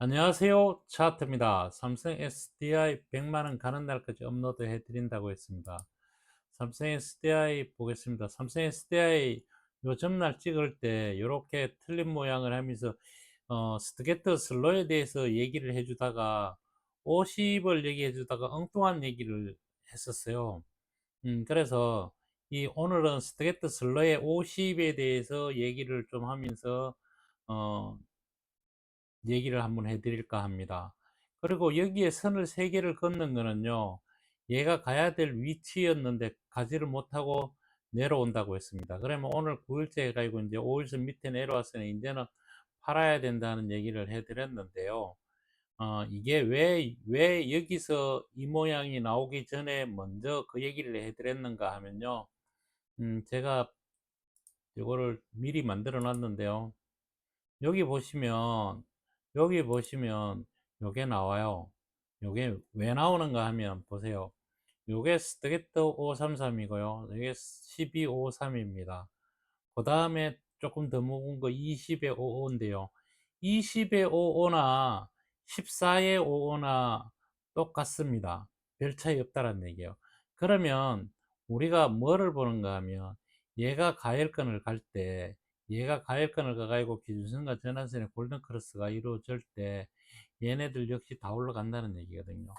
안녕하세요. 차트입니다. 삼성 SDI 100만원 가는 날까지 업로드 해드린다고 했습니다. 삼성 SDI 보겠습니다. 삼성 SDI 요즘 날 찍을 때 이렇게 틀린 모양을 하면서 스트게트 슬로에 대해서 얘기를 해주다가 50을 얘기해 주다가 엉뚱한 얘기를 했었어요. 그래서 오늘은 스트게트 슬로의 50에 대해서 얘기를 좀 하면서 어, 얘기를 한번 해드릴까 합니다. 그리고 여기에 선을 3개를 긋는 거는요, 얘가 가야 될 위치였는데 가지를 못하고 내려온다고 했습니다. 그러면 오늘 9일째 해가지고 이제 5일선 밑에 내려왔으니 이제는 팔아야 된다는 얘기를 해드렸는데요. 이게 왜 여기서 이 모양이 나오기 전에 먼저 그 얘기를 해드렸는가 하면요. 제가 이거를 미리 만들어 놨는데요. 여기 보시면 여기 보시면 요게 나와요. 요게 왜 나오는가 하면 보세요. 요게 스트게트 533이고요. 이게 12553입니다. 그 다음에 조금 더 묵은 거 20의 55인데요. 20의 55나 14의 55나 똑같습니다. 별 차이 없다는 얘기예요. 그러면 우리가 뭐를 보는가 하면 얘가 가열권을 갈 때, 얘가 가열권을 가가지고 기준선과 전환선의 골든 크로스가 이루어질 때 얘네들 역시 다 올라간다는 얘기거든요.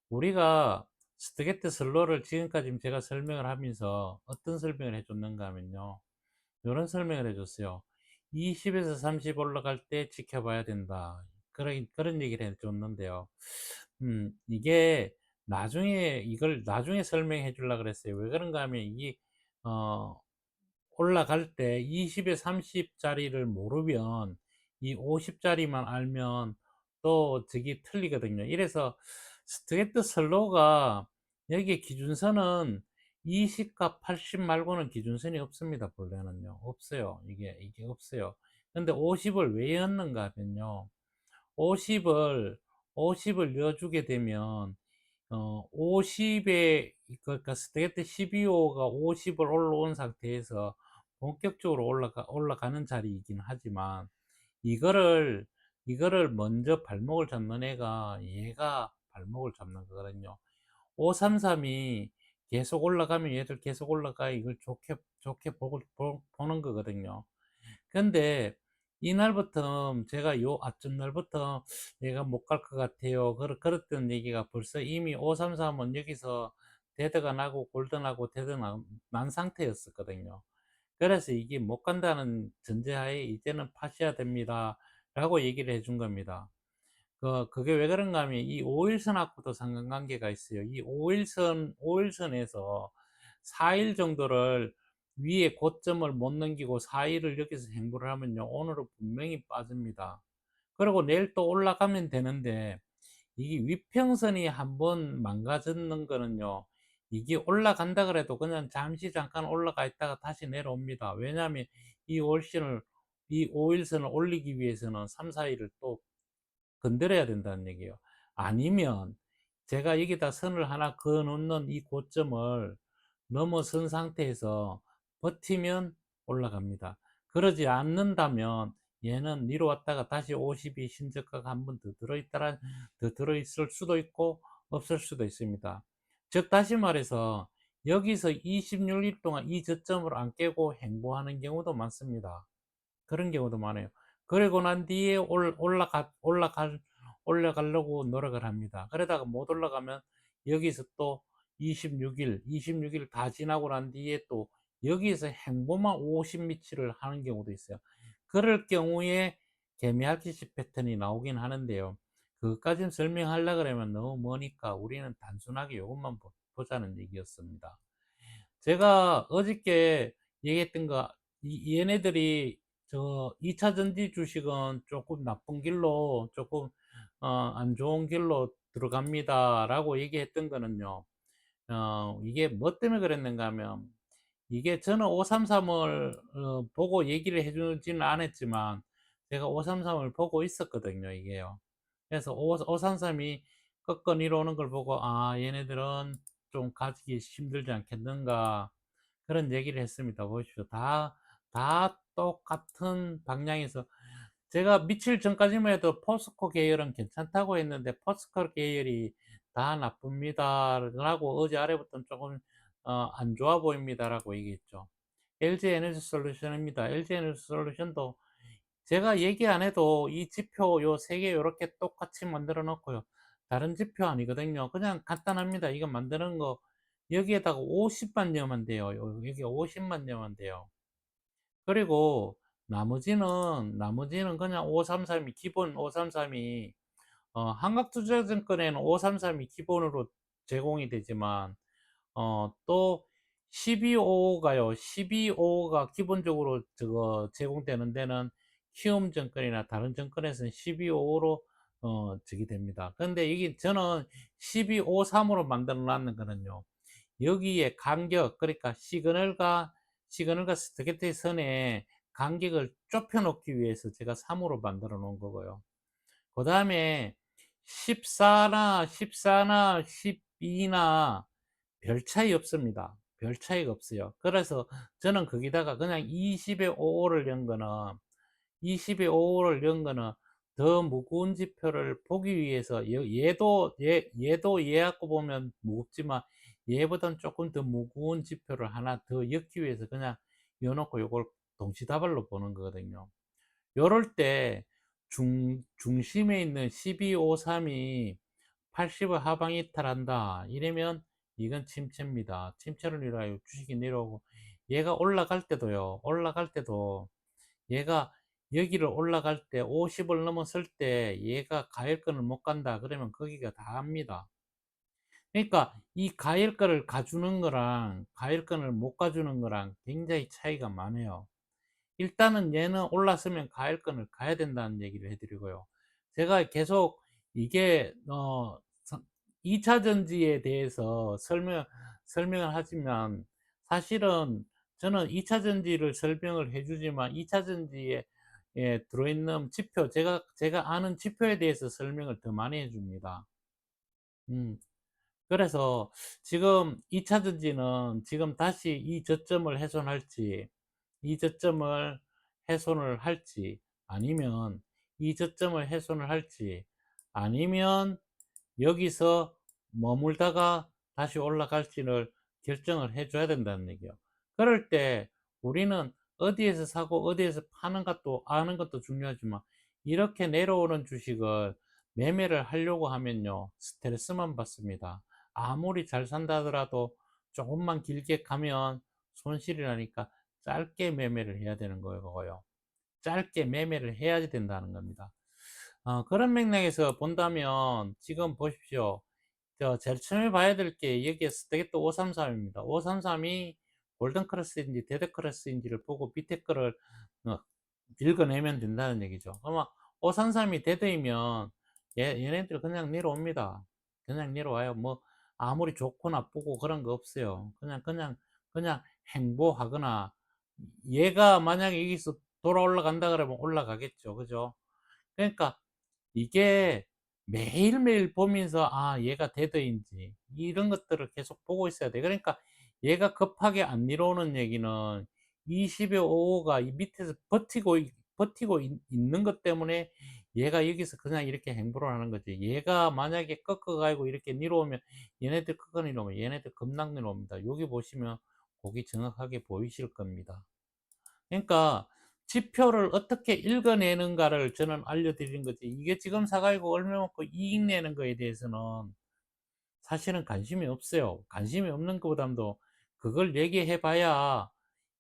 우리가 스트게트 슬로를 지금까지 제가 설명을 하면서 어떤 설명을 해줬는가 하면요, 이런 설명을 해줬어요. 20에서 30 올라갈 때 지켜봐야 된다. 그런 얘기를 해줬는데요. 이게 이걸 나중에 설명해 주려고 그랬어요. 왜 그런가 하면 어, 올라갈 때 20에 30짜리를 모르면 이 50짜리만 알면 또 저기 틀리거든요. 이래서 스트레이트 슬로우가 여기 기준선은 20과 80 말고는 기준선이 없습니다. 본래는요. 없어요. 이게 없어요. 근데 50을 왜 였는가 하면요. 50을 50을 넣어주게 되면 50에 그러니까 스테이트 12호가 50을 올라온 상태에서 본격적으로 올라가는 자리이긴 하지만 이거를 이거를 먼저 발목을 잡는 애가 얘가 발목을 잡는 거거든요. 533이 계속 올라가면 얘들 계속 올라가 이걸 좋게 보는 거거든요. 근데 이날부터 제가 요 아침 날부터 얘가 못 갈 것 같아요. 그랬던 얘기가 벌써 이미 533은 여기서 데드가 나고 골든하고 난 상태였었거든요. 그래서 이게 못 간다는 전제하에 이제는 파셔야 됩니다. 라고 얘기를 해준 겁니다. 그게 왜 그런가 하면 이 5일선하고도 상관관계가 있어요. 이 5일선에서 4일 정도를 위에 고점을 못 넘기고 4일을 여기서 행보를 하면요. 오늘은 분명히 빠집니다. 그리고 내일 또 올라가면 되는데 이게 위평선이 한번 망가졌는 거는요. 이게 올라간다 그래도 그냥 잠시 잠깐 올라가 있다가 다시 내려옵니다. 왜냐하면 이 월선을 이 5일선을 올리기 위해서는 3, 4일을 또 건드려야 된다는 얘기예요. 아니면 제가 여기다 선을 하나 그어 놓는 이 고점을 넘어선 상태에서 버티면 올라갑니다. 그러지 않는다면 얘는 위로 왔다가 다시 52 신저가가 한 번 더 들어있을 수도 있고 없을 수도 있습니다. 즉 다시 말해서 여기서 26일 동안 이 저점을 안 깨고 행보하는 경우도 많습니다. 그런 경우도 많아요. 그리고 난 뒤에 올라가려고 노력을 합니다. 그러다가 못 올라가면 여기서 또 26일 다 지나고 난 뒤에 또 여기에서 행보만 50미치를 하는 경우도 있어요. 그럴 경우에 개미할퀴시 패턴이 나오긴 하는데요. 그것까지는 설명하려고 그러면 너무 머니까 우리는 단순하게 이것만 보자는 얘기였습니다. 제가 어저께 얘기했던 거, 얘네들이 저 2차 전지 주식은 조금 나쁜 길로, 조금, 안 좋은 길로 들어갑니다. 라고 얘기했던 거는요, 이게 뭐 때문에 그랬는가 하면, 이게 저는 533을 보고 얘기를 해주지는 않았지만, 제가 533을 보고 있었거든요, 이게요. 그래서 533이 꺾어내려 오는 걸 보고, 아, 얘네들은 좀 가지기 힘들지 않겠는가, 그런 얘기를 했습니다. 보십시오. 다 똑같은 방향에서 제가 며칠 전까지만 해도 포스코 계열은 괜찮다고 했는데 포스코 계열이 다 나쁩니다라고 어제 아래부터는 조금 안 좋아 보입니다라고 얘기했죠. LG 에너지 솔루션입니다. LG 에너지 솔루션도 제가 얘기 안 해도 이 지표 요 3개 요렇게 똑같이 만들어 놓고요. 다른 지표 아니거든요. 그냥 간단합니다. 이거 만드는 거 여기에다가 50만 넣으면 돼요. 여기 50만 넣으면 돼요. 그리고 나머지는 그냥 533이 기본 533이 한국투자증권에는 533이 기본으로 제공이 되지만 또 1255가요. 1255가 기본적으로 저거 제공되는 데는 키움증권이나 다른 증권에서는 1255로 저기 됩니다. 근데 이게 저는 1253으로 만들어 놨는 거는요. 여기에 간격, 그러니까 시그널과 스트레이트 선의 간격을 좁혀 놓기 위해서 제가 3으로 만들어 놓은 거고요. 그 다음에 14나 12나 별 차이 없습니다. 별 차이가 없어요. 그래서 저는 거기다가 그냥 20에 55를 연 거는 20에 55를 연 거는 더 무거운 지표를 보기 위해서 얘도 얘 갖고 보면 무겁지만 얘보다는 조금 더 무거운 지표를 하나 더 엮기 위해서 그냥 여놓고 요걸 동시다발로 보는 거거든요. 요럴 때 중심에 있는 1253이 80을 하방 이탈한다. 이러면 이건 침체입니다. 침체를 이루어요. 주식이 내려오고 얘가 올라갈 때도요. 올라갈 때도 얘가 여기를 올라갈 때 50을 넘었을 때 얘가 가일권을 못 간다. 그러면 거기가 다 합니다. 그러니까 이 가일권을 가주는 거랑 가일권을 못 가주는 거랑 굉장히 차이가 많아요. 일단은 얘는 올랐으면 가일권을 가야 된다는 얘기를 해드리고요. 제가 계속 이게 2차 전지에 대해서 설명을 하지만 사실은 저는 2차 전지를 설명을 해주지만 2차 전지에 들어있는 지표 제가 아는 지표에 대해서 설명을 더 많이 해줍니다. 음, 그래서 지금 2차 전지는 지금 다시 이 저점을 훼손할지 이 저점을 훼손을 할지 아니면 이 저점을 훼손을 할지 아니면 여기서 머물다가 다시 올라갈지를 결정을 해 줘야 된다는 얘기예요. 그럴 때 우리는 어디에서 사고 어디에서 파는 것도 아는 것도 중요하지만 이렇게 내려오는 주식을 매매를 하려고 하면요 스트레스만 받습니다. 아무리 잘 산다 하더라도 조금만 길게 가면 손실이 나니까 짧게 매매를 해야 되는 거고요. 짧게 매매를 해야 된다는 겁니다. 그런 맥락에서 본다면 지금 보십시오. 제일 처음에 봐야 될 게 여기에 스테이트 533입니다. 533이 골든 크로스인지 데드 크로스인지를 보고 밑에 거를 어, 읽어내면 된다는 얘기죠. 아마 533이 데드이면 얘네들 그냥 내려옵니다. 그냥 내려와요. 뭐 아무리 좋고 나쁘고 그런 거 없어요. 그냥 행보하거나 얘가 만약에 여기서 돌아 올라간다 그러면 올라가겠죠. 그죠? 그러니까 이게 매일매일 보면서 얘가 데드인지 이런 것들을 계속 보고 있어야 돼. 그러니까 얘가 급하게 안 내려오는 얘기는 20에 55가 이 밑에서 버티고 있는 것 때문에 얘가 여기서 그냥 이렇게 행보를 하는 거지. 얘가 만약에 꺾어가지고 이렇게 내려오면 얘네들 꺾어 내려오면 얘네들 급락 내려옵니다. 여기 보시면 거기 정확하게 보이실 겁니다. 그러니까 지표를 어떻게 읽어내는가를 저는 알려드린 거지. 이게 지금 사가지고 얼마 먹고 이익 내는 거에 대해서는 사실은 관심이 없어요. 관심이 없는 것보다도 그걸 얘기해 봐야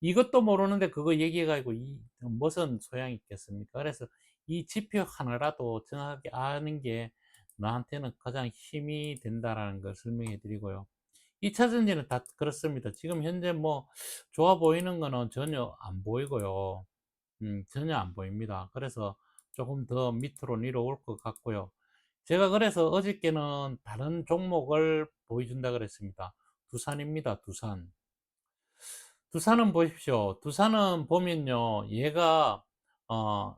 이것도 모르는데 그거 얘기해 가지고 무슨 소양이 있겠습니까? 그래서 이 지표 하나라도 정확하게 아는 게 나한테는 가장 힘이 된다라는 걸 설명해 드리고요. 2차 전지는 다 그렇습니다. 지금 현재 뭐 좋아 보이는 거는 전혀 안 보이고요. 전혀 안 보입니다. 그래서 조금 더 밑으로 내려올 것 같고요. 제가 그래서 어저께는 다른 종목을 보여준다 그랬습니다. 두산입니다. 두산. 두산은 보십시오. 두산은 보면요. 얘가 어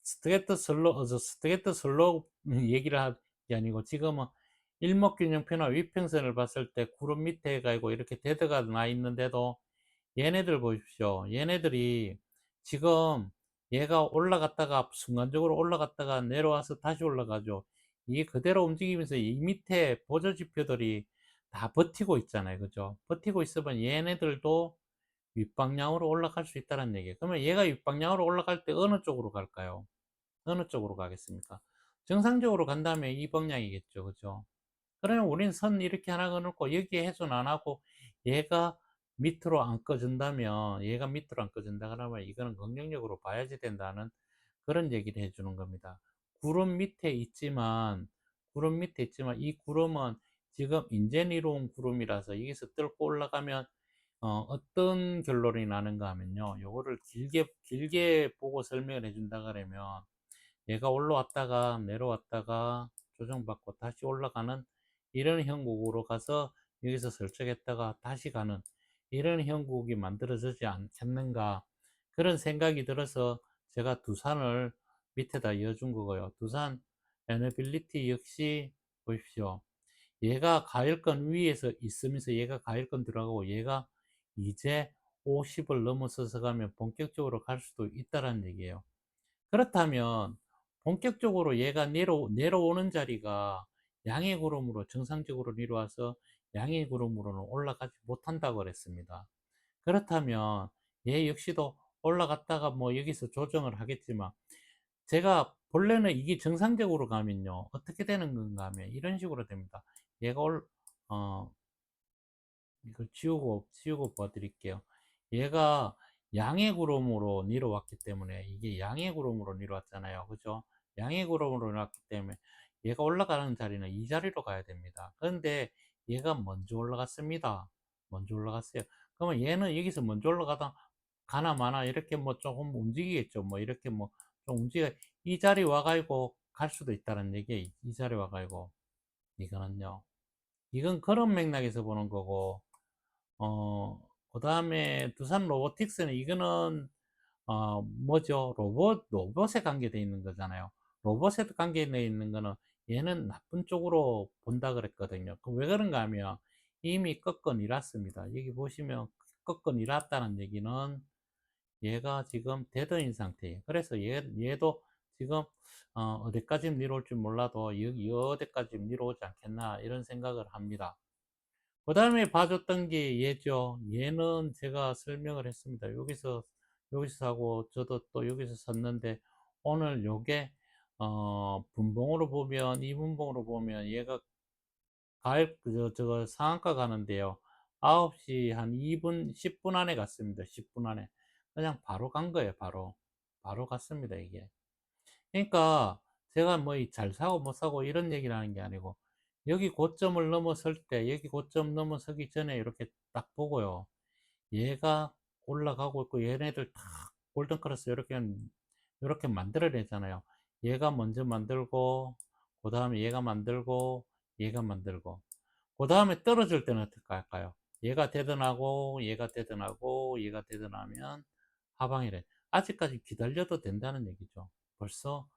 스트레이트 슬로 얘기를 한 게 아니고 지금은 일목균형표나 위평선을 봤을 때 구름 밑에 가지고 이렇게 데드가 나 있는데도 얘네들 보십시오. 얘네들이 지금 얘가 올라갔다가 순간적으로 올라갔다가 내려와서 다시 올라가죠. 이게 그대로 움직이면서 이 밑에 보조 지표들이 다 버티고 있잖아요. 그죠? 버티고 있으면 얘네들도 윗방향으로 올라갈 수 있다는 얘기예요. 그러면 얘가 윗방향으로 올라갈 때 어느 쪽으로 갈까요? 어느 쪽으로 가겠습니까? 정상적으로 간다면 이 방향이겠죠. 그죠? 그러면 우리는 선 이렇게 하나 그어놓고 여기에 훼손 안 하고 얘가 밑으로 안 꺼진다면, 얘가 밑으로 안 꺼진다 그러면 이거는 긍정적으로 봐야지 된다는 그런 얘기를 해주는 겁니다. 구름 밑에 있지만, 구름 밑에 있지만 이 구름은 지금 인제니로운 구름이라서 여기서 뚫고 올라가면 어떤 결론이 나는가 하면요. 요거를 길게 보고 설명을 해준다 그러면 얘가 올라왔다가 내려왔다가 조정받고 다시 올라가는 이런 형국으로 가서 여기서 설정했다가 다시 가는 이런 형국이 만들어지지 않겠는가 그런 생각이 들어서 제가 두산을 밑에다 이어준 거고요. 두산 에너빌리티 역시 보십시오. 얘가 가일권 위에서 있으면서 얘가 가일권 들어가고 얘가 이제 50을 넘어서서 가면 본격적으로 갈 수도 있다는 얘기예요. 그렇다면 본격적으로 얘가 내려오는 자리가 양의 구름으로 정상적으로 내려와서 양의 구름으로는 올라가지 못한다고 그랬습니다. 그렇다면 얘 역시도 올라갔다가 뭐 여기서 조정을 하겠지만 제가 본래는 이게 정상적으로 가면요 어떻게 되는 건가 하면 이런 식으로 됩니다. 얘가 어, 이걸 지우고 보여드릴게요. 얘가 양의 구름으로 내려왔기 때문에 이게 양의 구름으로 내려왔잖아요. 그죠? 양의 구름으로 내려왔기 때문에 얘가 올라가는 자리는 이 자리로 가야 됩니다. 그런데 얘가 먼저 올라갔습니다. 먼저 올라갔어요. 그러면 얘는 여기서 먼저 올라가다 가나 마나 이렇게 뭐 조금 움직이겠죠. 뭐 이렇게 뭐 좀 움직여 이 자리 와가지고 갈 수도 있다는 얘기예요. 이 자리 와가지고 이거는요. 이건 그런 맥락에서 보는 거고 어, 그 다음에 두산 로보틱스는 이거는 뭐죠? 로봇에 관계되어 있는 거잖아요. 로봇에 관계되어 있는 거는 얘는 나쁜 쪽으로 본다 그랬거든요. 왜 그런가 하면 이미 꺾어 내렸습니다. 여기 보시면 꺾어 내렸다는 얘기는 얘가 지금 데드인 상태예요. 그래서 얘도 지금 어디까지 내려올지 몰라도 여기 어디까지 내려오지 않겠나 이런 생각을 합니다. 그 다음에 봐줬던 게 얘죠. 얘는 제가 설명을 했습니다. 여기서 사고, 저도 또 여기서 샀는데, 오늘 요게, 분봉으로 보면, 이 분봉으로 보면 얘가 저거 상한가 가는데요. 9시 한 2분, 10분 안에 갔습니다. 10분 안에. 그냥 바로 간 거예요, 바로. 바로 갔습니다, 이게. 그러니까 제가 뭐 잘 사고 못 사고 이런 얘기를 하는 게 아니고 여기 고점을 넘어설 때 여기 고점 넘어서기 전에 이렇게 딱 보고요. 얘가 올라가고 있고 얘네들 다 골든크로스 이렇게 만들어내잖아요. 얘가 먼저 만들고 그 다음에 얘가 만들고 얘가 만들고 그 다음에 떨어질 때는 어떻게 할까요? 얘가 되드나고 얘가 되드나고 얘가 되드나면 하방이래. 아직까지 기다려도 된다는 얘기죠. 벌써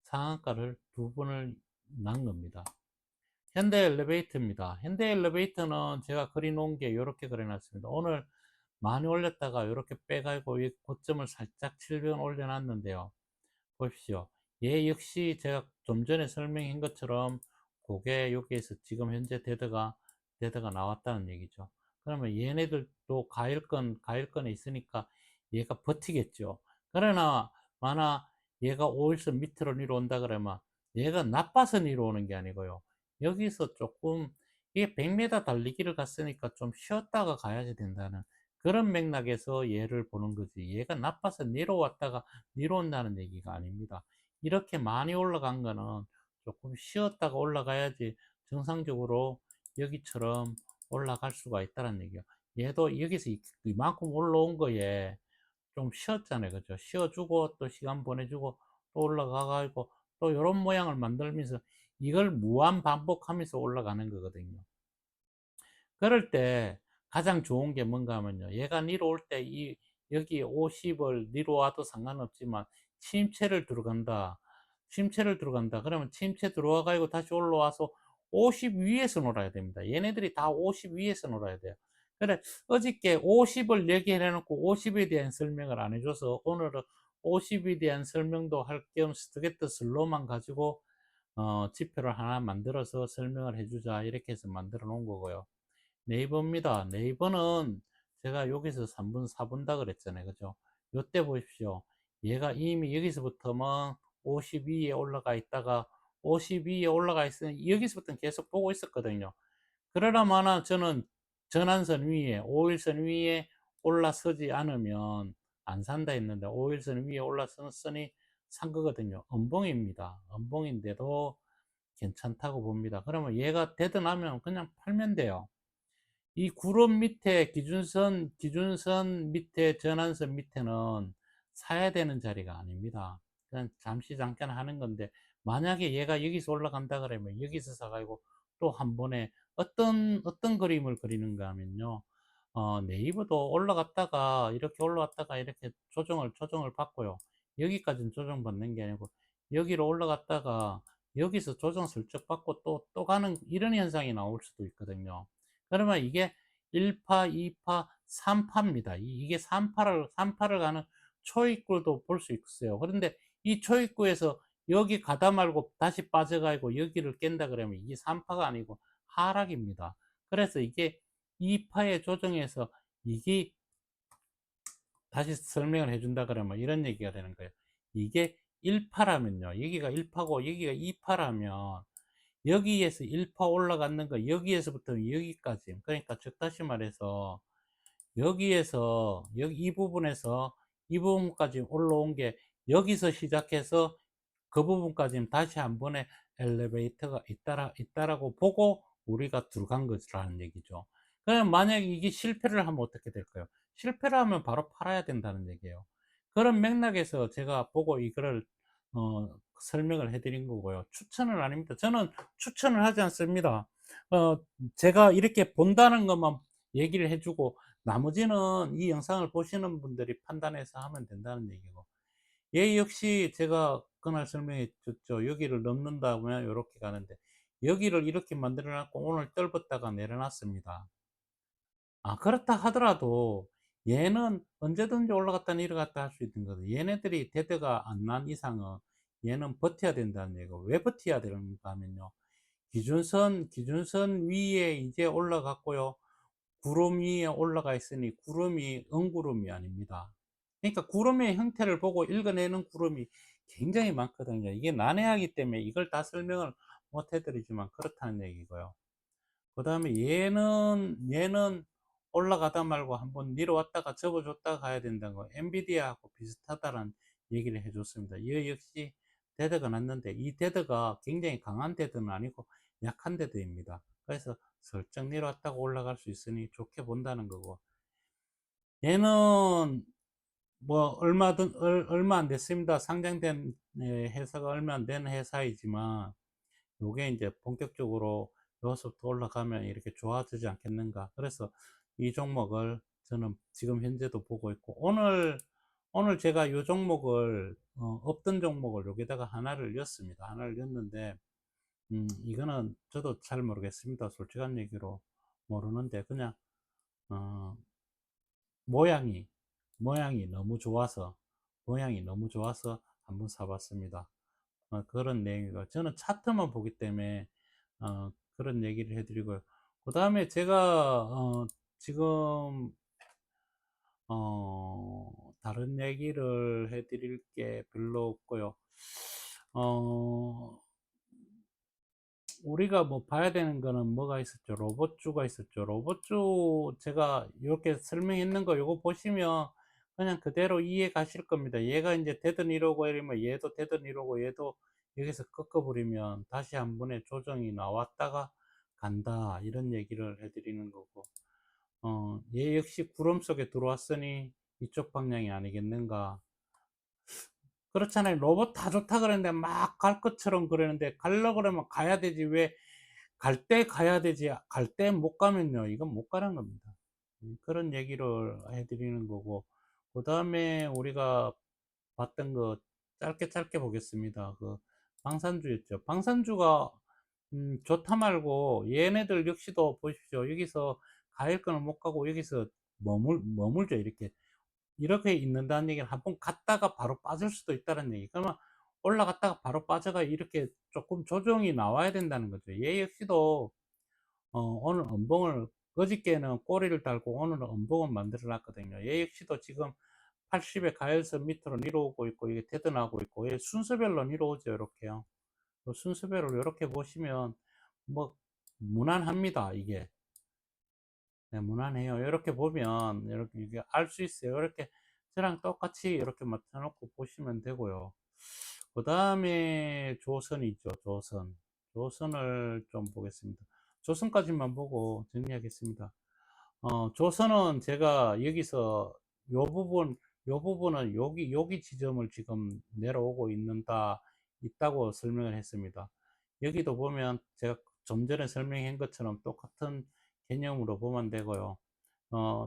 상한가를 두 번을 난 겁니다. 현대 엘리베이터입니다. 현대 엘리베이터는 제가 그려놓은 게 이렇게 그려놨습니다. 오늘 많이 올렸다가 이렇게 빼가지고 이 고점을 살짝 700원 올려놨는데요. 보십시오. 얘 역시 제가 좀 전에 설명한 것처럼 그게 여기에서 지금 현재 데드가 나왔다는 얘기죠. 그러면 얘네들도 가일권에 있으니까 얘가 버티겠죠. 그러나 만약 얘가 5일선 밑으로 내려온다 그러면 얘가 나빠서 내려오는 게 아니고요. 여기서 조금 이게 100m 달리기를 갔으니까 좀 쉬었다가 가야지 된다는 그런 맥락에서 얘를 보는 거지. 얘가 나빠서 내려왔다가 내려온다는 얘기가 아닙니다. 이렇게 많이 올라간 거는 조금 쉬었다가 올라가야지 정상적으로 여기처럼 올라갈 수가 있다는 얘기예요. 얘도 여기서 이만큼 올라온 거에 좀 쉬었잖아요. 그죠? 쉬어주고 또 시간 보내주고 또 올라가가지고 또 이런 모양을 만들면서 이걸 무한 반복하면서 올라가는 거거든요. 그럴 때 가장 좋은 게 뭔가 하면요. 얘가 니로 올 때 여기 50을 니로 와도 상관없지만 침체를 들어간다. 침체를 들어간다. 그러면 침체 들어와 가지고 다시 올라와서 50 위에서 놀아야 됩니다. 얘네들이 다 50 위에서 놀아야 돼요. 그래, 어저께 50을 얘기해 놓고 50에 대한 설명을 안 해줘서 오늘은 50에 대한 설명도 할 겸 스트레이트 슬로만 가지고 지표를 하나 만들어서 설명을 해주자 이렇게 해서 만들어 놓은 거고요. 네이버입니다. 네이버는 제가 여기서 3분 4분다 그랬잖아요. 그죠? 요때 보십시오. 얘가 이미 여기서부터만 52에 올라가 있다가 52에 올라가 있으니 여기서부터는 계속 보고 있었거든요. 그러나마나 저는 전환선 위에 5일선 위에 올라서지 않으면 안 산다 했는데 5일선 위에 올라섰으니 산 거거든요. 음봉입니다. 음봉인데도 괜찮다고 봅니다. 그러면 얘가 되드나면 그냥 팔면 돼요. 이 구름 밑에 기준선 밑에 전환선 밑에는 사야 되는 자리가 아닙니다. 그냥 잠시 잠깐 하는 건데 만약에 얘가 여기서 올라간다 그러면 여기서 사가지고 또 한 번에 어떤 그림을 그리는가 하면요. 네이버도 올라갔다가 이렇게 올라갔다가 이렇게 조정을 받고요. 여기까지는 조정받는 게 아니고 여기로 올라갔다가 여기서 조정 슬쩍 받고 또 가는 이런 현상이 나올 수도 있거든요. 그러면 이게 1파, 2파, 3파입니다. 이게 3파를 가는 초입구도 볼 수 있어요. 그런데 이 초입구에서 여기 가다 말고 다시 빠져가지고 여기를 깬다 그러면 이게 3파가 아니고 하락입니다. 그래서 이게 2파에 조정해서 이게 다시 설명을 해준다 그러면 이런 얘기가 되는 거예요. 이게 1파라면요. 여기가 1파고 여기가 2파라면 여기에서 1파 올라갔는 거 여기에서부터 여기까지 그러니까 즉 다시 말해서 여기에서 여기 이 부분에서 이 부분까지 올라온 게 여기서 시작해서 그 부분까지는 다시 한 번에 엘리베이터가 있다라고 보고 우리가 들어간 것이라는 얘기죠. 그럼 만약에 이게 실패를 하면 어떻게 될까요? 실패를 하면 바로 팔아야 된다는 얘기예요. 그런 맥락에서 제가 보고 이거를 설명을 해드린 거고요. 추천은 아닙니다. 저는 추천을 하지 않습니다. 어, 제가 이렇게 본다는 것만 얘기를 해주고 나머지는 이 영상을 보시는 분들이 판단해서 하면 된다는 얘기고 얘 역시 제가 그날 설명해 줬죠. 여기를 넘는다면 이렇게 가는데 여기를 이렇게 만들어 놨고 오늘 떨궜다가 내려놨습니다. 그렇다 하더라도 얘는 언제든지 올라갔다 내려갔다 할 수 있는 거죠. 얘네들이 데드가 안 난 이상은 얘는 버텨야 된다는 얘기고 왜 버텨야 되는가 하면요. 기준선 위에 이제 올라갔고요. 구름 위에 올라가 있으니 구름이 은구름이 아닙니다. 그러니까 구름의 형태를 보고 읽어내는 구름이 굉장히 많거든요. 이게 난해하기 때문에 이걸 다 설명을 못 해드리지만 그렇다는 얘기고요. 그 다음에 얘는 올라가다 말고 한번 내려왔다가 접어줬다가 가야 된다는 거 엔비디아하고 비슷하다는 얘기를 해줬습니다. 이 역시 데드가 났는데 이 데드가 굉장히 강한 데드는 아니고 약한 데드입니다. 그래서 슬쩍 내려왔다가 올라갈 수 있으니 좋게 본다는 거고 얘는 뭐 얼마 안 됐습니다. 상장된 회사가 얼마 안 된 회사이지만 요게 이제 본격적으로 여기서부터 올라가면 이렇게 좋아지지 않겠는가. 그래서 이 종목을 저는 지금 현재도 보고 있고 오늘 제가 요 종목을 없던 종목을 여기다가 하나를 였습니다. 하나를 였는데 이거는 저도 잘 모르겠습니다. 솔직한 얘기로 모르는데 그냥 어, 모양이 모양이 너무 좋아서 한번 사봤습니다. 그런 내용이고 저는 차트만 보기 때문에 그런 얘기를 해드리고요. 그 다음에 제가 지금 다른 얘기를 해드릴 게 별로 없고요. 어, 우리가 뭐 봐야 되는 거는 뭐가 있었죠? 로봇주가 있었죠. 로봇주 제가 이렇게 설명했는 거 요거 보시면 그냥 그대로 이해 가실 겁니다. 얘가 이제 되든 이러고 이러면 얘도 되든 이러고 얘도 여기서 꺾어버리면 다시 한 번에 조정이 나왔다가 간다. 이런 얘기를 해드리는 거고. 얘 역시 구름 속에 들어왔으니 이쪽 방향이 아니겠는가. 그렇잖아요. 로봇 다 좋다 그러는데 막 갈 것처럼 그러는데 가려고 그러면 가야 되지. 왜 갈 때 가야 되지. 갈 때 못 가면요. 이건 못 가는 겁니다. 그런 얘기를 해드리는 거고. 그 다음에 우리가 봤던 거 짧게 보겠습니다. 그 방산주였죠. 방산주가 좋다 말고 얘네들 역시도 보십시오. 여기서 가일 거는 못 가고 여기서 머물죠. 이렇게 이렇게 있는다는 얘기는 한번 갔다가 바로 빠질 수도 있다는 얘기. 그러면 올라갔다가 바로 빠져가 이렇게 조금 조정이 나와야 된다는 거죠. 얘 역시도 오늘 음봉을, 어저께는 꼬리를 달고 오늘은 음봉을 만들어 놨거든요. 얘 역시도 지금 80의 가열선 밑으로 내려오고 있고, 이게 테드나고 있고, 얘 순서별로 내려오죠. 이렇게요. 순서별로 이렇게 보시면 뭐 무난합니다. 이게. 네, 무난해요. 이렇게 보면 이렇게 이게 알 수 있어요. 이렇게 저랑 똑같이 이렇게 맞춰놓고 보시면 되고요. 그 다음에 조선이죠. 조선. 조선을 좀 보겠습니다. 조선까지만 보고 정리하겠습니다. 조선은 제가 여기서 요 부분, 요 부분은 여기 지점을 지금 내려오고 있다고 설명을 했습니다. 여기도 보면 제가 좀 전에 설명한 것처럼 똑같은 개념으로 보면 되고요.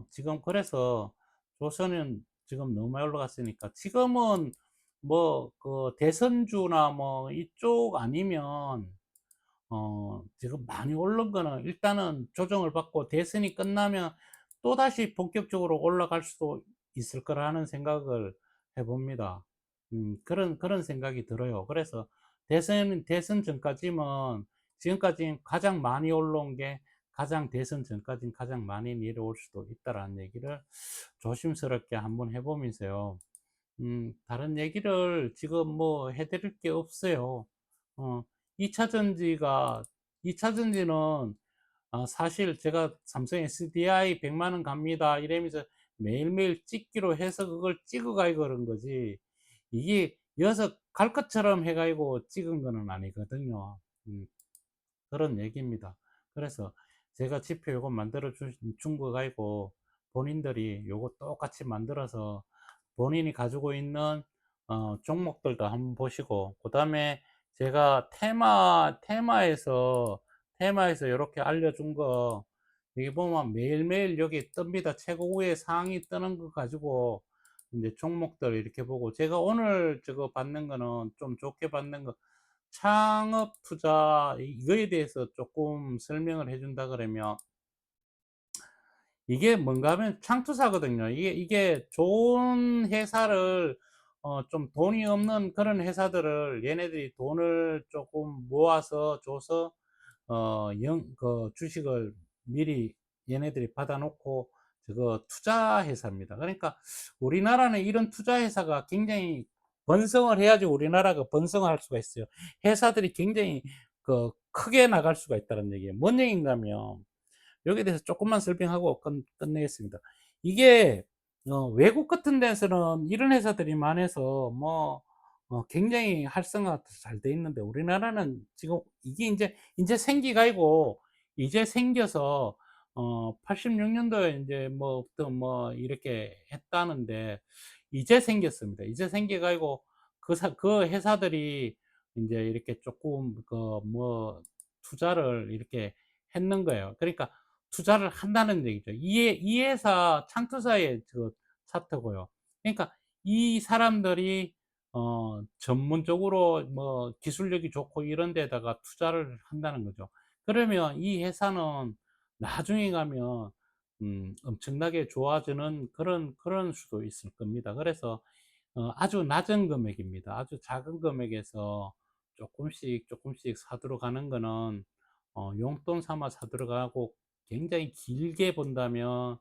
지금 그래서 조선은 지금 너무 많이 올라갔으니까 지금은 뭐 그 대선주나 뭐 이쪽 아니면 지금 많이 오른 거는 일단은 조정을 받고 대선이 끝나면 또다시 본격적으로 올라갈 수도 있을 거라는 생각을 해봅니다. 그런 생각이 들어요. 그래서 대선 전까지는 지금까지 가장 많이 올라온 게 대선 전까지는 가장 많이 내려올 수도 있다라는 얘기를 조심스럽게 한번 해보면서요. 다른 얘기를 지금 뭐 해드릴 게 없어요. 어, 2차 전지가, 2차 전지는 사실 제가 삼성 SDI 100만 원 갑니다 이러면서 매일매일 찍기로 해서 그걸 찍어가지고 그런 거지. 이게 여기서 갈 것처럼 해가지고 찍은 거는 아니거든요. 그런 얘기입니다. 그래서 제가 지표 요거 만들어 준 거 가지고 본인들이 요거 똑같이 만들어서 본인이 가지고 있는 종목들도 한번 보시고, 그 다음에 제가 테마에서 이렇게 알려준 거, 여기 보면 매일매일 여기 뜹니다. 최고 위에 상위 뜨는 거 가지고 이제 종목들 이렇게 보고, 제가 오늘 저거 받는 거는 좀 좋게 받는 거, 창업 투자 이거에 대해서 조금 설명을 해준다 그러면, 이게 뭔가 하면 창투사거든요. 이게 좋은 회사를, 좀 돈이 없는 그런 회사들을 얘네들이 돈을 조금 모아서 줘서, 그 주식을 미리 얘네들이 받아놓고 저거 투자 회사입니다. 그러니까 우리나라는 이런 투자 회사가 굉장히 번성을 해야지 우리나라가 번성을 할 수가 있어요. 회사들이 굉장히 그 크게 나갈 수가 있다는 얘기예요. 뭔 얘기인가면, 여기에 대해서 조금만 설명하고 끝내겠습니다. 이게 외국 같은 데서는 이런 회사들이 많아서 뭐 굉장히 활성화가 잘 돼 있는데, 우리나라는 지금 이게 이제 생기가지고 이제 생겨서 86년도에 이제 뭐 어떤 뭐 이렇게 했다는데, 이제 생겼습니다. 이제 생겨가지고 그 회사들이 이제 이렇게 조금 그 뭐 투자를 이렇게 했는 거예요. 그러니까 투자를 한다는 얘기죠. 이 회사 창투사의 그 차트고요. 그러니까 이 사람들이 전문적으로 뭐 기술력이 좋고 이런 데다가 투자를 한다는 거죠. 그러면 이 회사는 나중에 가면 엄청나게 좋아지는 그런 수도 있을 겁니다. 그래서 아주 낮은 금액입니다. 아주 작은 금액에서 조금씩 사들어 가는 거는 용돈 삼아 사들어 가고, 굉장히 길게 본다면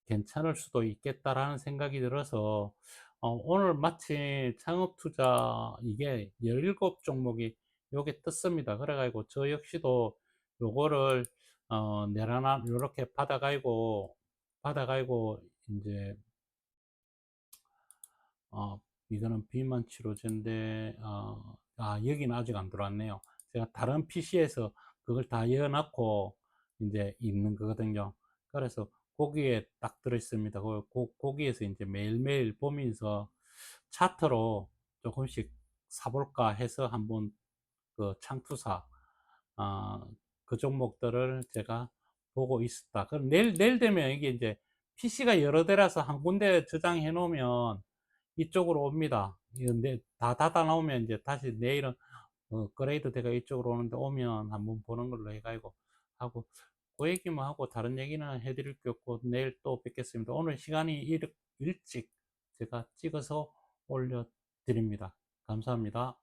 괜찮을 수도 있겠다라는 생각이 들어서 오늘 마침 창업 투자 이게 17 종목이 요게 떴습니다. 그래 가지고 저 역시도 요거를 내려놔 요렇게 받아 가지고 이제 이거는 비만 치료제인데, 여기는 아직 안 들어왔네요. 제가 다른 PC에서 그걸 다 열어놨고 이제 있는 거거든요. 그래서 거기에 딱 들어있습니다. 거기에서 이제 매일매일 보면서 차트로 조금씩 사볼까 해서 한번 그 창투사, 아, 그 종목들을 제가 보고 있었다. 그럼 내일 되면 이게 이제 PC가 여러 대라서 한 군데 저장해 놓으면 이쪽으로 옵니다. 근데 다 닫아 놓으면 이제 다시 내일은 그레이드 대가 이쪽으로 오는데, 오면 한번 보는 걸로 해가지고 하고, 그 얘기만 하고 다른 얘기는 해드릴 게 없고 내일 또 뵙겠습니다. 오늘 시간이 일찍 제가 찍어서 올려드립니다. 감사합니다.